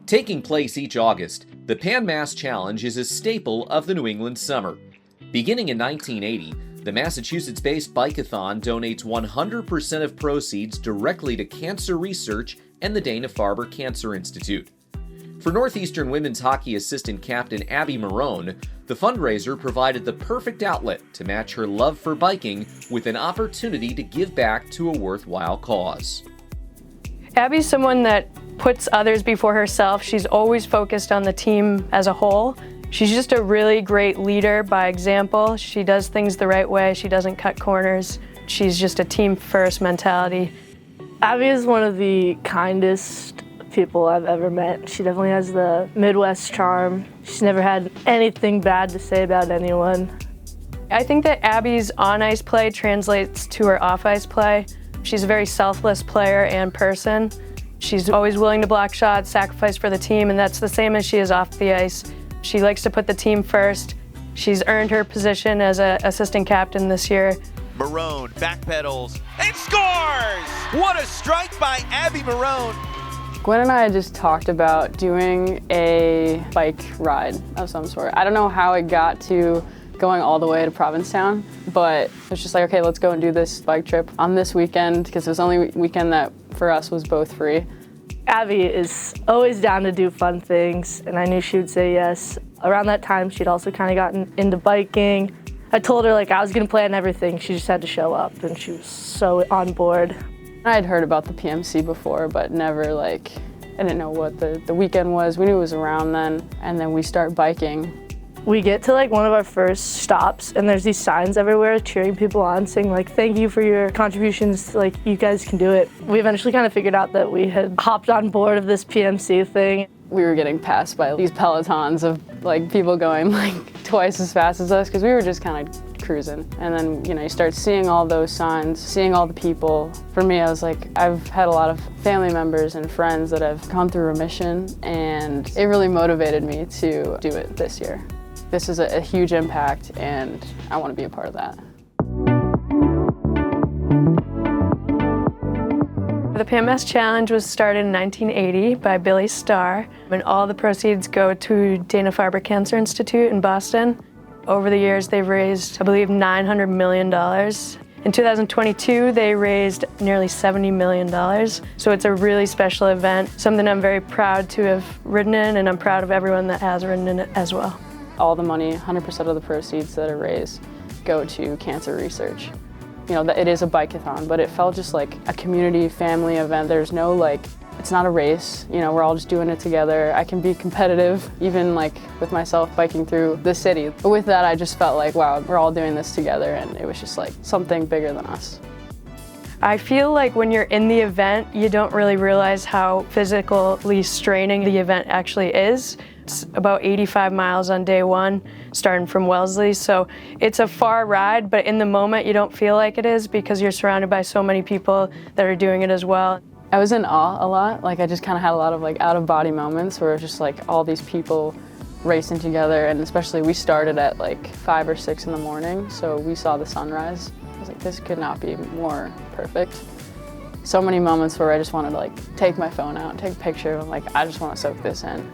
Taking place each August, the Pan Mass Challenge is a staple of the New England summer. Beginning in 1980, the Massachusetts-based Bikeathon donates 100% of proceeds directly to cancer research and the Dana-Farber Cancer Institute. For Northeastern women's hockey assistant captain Abbey Marohn, the fundraiser provided the perfect outlet to match her love for biking with an opportunity to give back to a worthwhile cause. Abby's someone that puts others before herself. She's always focused on the team as a whole. She's just a really great leader by example. She does things the right way. She doesn't cut corners. She's just a team-first mentality. Abby is one of the kindest people I've ever met. She definitely has the Midwest charm. She's never had anything bad to say about anyone. I think that Abby's on-ice play translates to her off-ice play. She's a very selfless player and person. She's always willing to block shots, sacrifice for the team, and that's the same as she is off the ice. She likes to put the team first. She's earned her position as an assistant captain this year. Marohn backpedals and scores! What a strike by Abbey Marohn! Gwen and I had just talked about doing a bike ride of some sort. I don't know how it got to going all the way to Provincetown, but it was just like, okay, let's go and do this bike trip on this weekend, because it was the only weekend that for us was both free. Abby is always down to do fun things, and I knew she would say yes. Around that time, she'd also kind of gotten into biking. I told her I was gonna plan everything, she just had to show up, and she was so on board. I had heard about the PMC before, but never I didn't know what the weekend was. We knew it was around then, and then we start biking. We get to one of our first stops, and there's these signs everywhere cheering people on, saying thank you for your contributions, you guys can do it. We eventually kind of figured out that we had hopped on board of this PMC thing. We were getting passed by these pelotons of people going twice as fast as us, because we were just kind of cruising. And then, you start seeing all those signs, seeing all the people. For me, I was I've had a lot of family members and friends that have gone through remission, and it really motivated me to do it this year. This is a huge impact, and I want to be a part of that. The Pan Mass Challenge was started in 1980 by Billy Starr, and all the proceeds go to Dana-Farber Cancer Institute in Boston. Over the years, they've raised, I believe, $900 million. In 2022, they raised nearly $70 million. So it's a really special event, something I'm very proud to have ridden in, and I'm proud of everyone that has ridden in it as well. All the money, 100% of the proceeds that are raised go to cancer research. It is a bikeathon, but it felt just like a community family event. There's no it's not a race, we're all just doing it together. I can be competitive, even with myself biking through the city. But with that, I just felt wow, we're all doing this together, and it was just something bigger than us. I feel when you're in the event, you don't really realize how physically straining the event actually is. It's about 85 miles on day one, starting from Wellesley, so it's a far ride, but in the moment you don't feel like it is because you're surrounded by so many people that are doing it as well. I was in awe a lot. I just kind of had a lot of out-of-body moments where it was just all these people racing together, and especially we started at 5 or 6 in the morning, so we saw the sunrise. I was this could not be more perfect. So many moments where I just wanted to take my phone out, take a picture, and I just want to soak this in.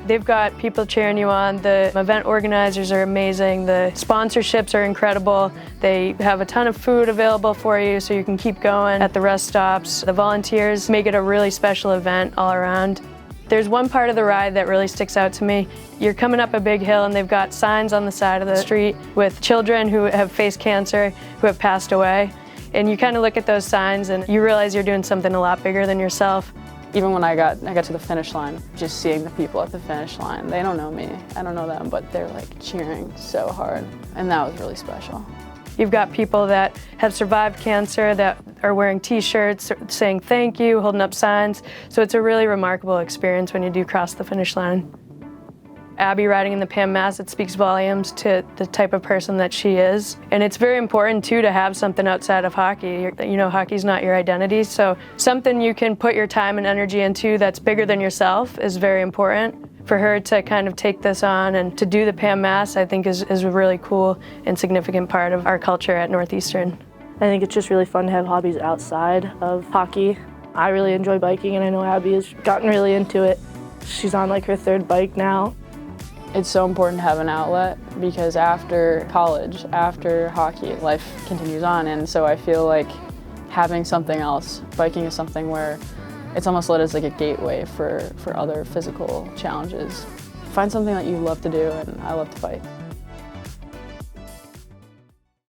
They've got people cheering you on. The event organizers are amazing. The sponsorships are incredible. They have a ton of food available for you so you can keep going at the rest stops. The volunteers make it a really special event all around. There's one part of the ride that really sticks out to me. You're coming up a big hill, and they've got signs on the side of the street with children who have faced cancer, who have passed away. And you kind of look at those signs and you realize you're doing something a lot bigger than yourself. Even when I got to the finish line, just seeing the people at the finish line, they don't know me, I don't know them, but they're cheering so hard, and that was really special. You've got people that have survived cancer that are wearing t-shirts saying thank you, holding up signs, so it's a really remarkable experience when you do cross the finish line. Abbey riding in the Pan Mass, it speaks volumes to the type of person that she is. And it's very important too to have something outside of hockey. Hockey's not your identity, so something you can put your time and energy into that's bigger than yourself is very important. For her to kind of take this on and to do the Pan Mass, I think is a really cool and significant part of our culture at Northeastern. I think it's just really fun to have hobbies outside of hockey. I really enjoy biking, and I know Abbey has gotten really into it. She's on like her 3rd bike now. It's so important to have an outlet because after college, after hockey, life continues on, and so I feel like having something else, biking is something where it's almost lit as like a gateway for other physical challenges. Find something that you love to do, and I love to bike.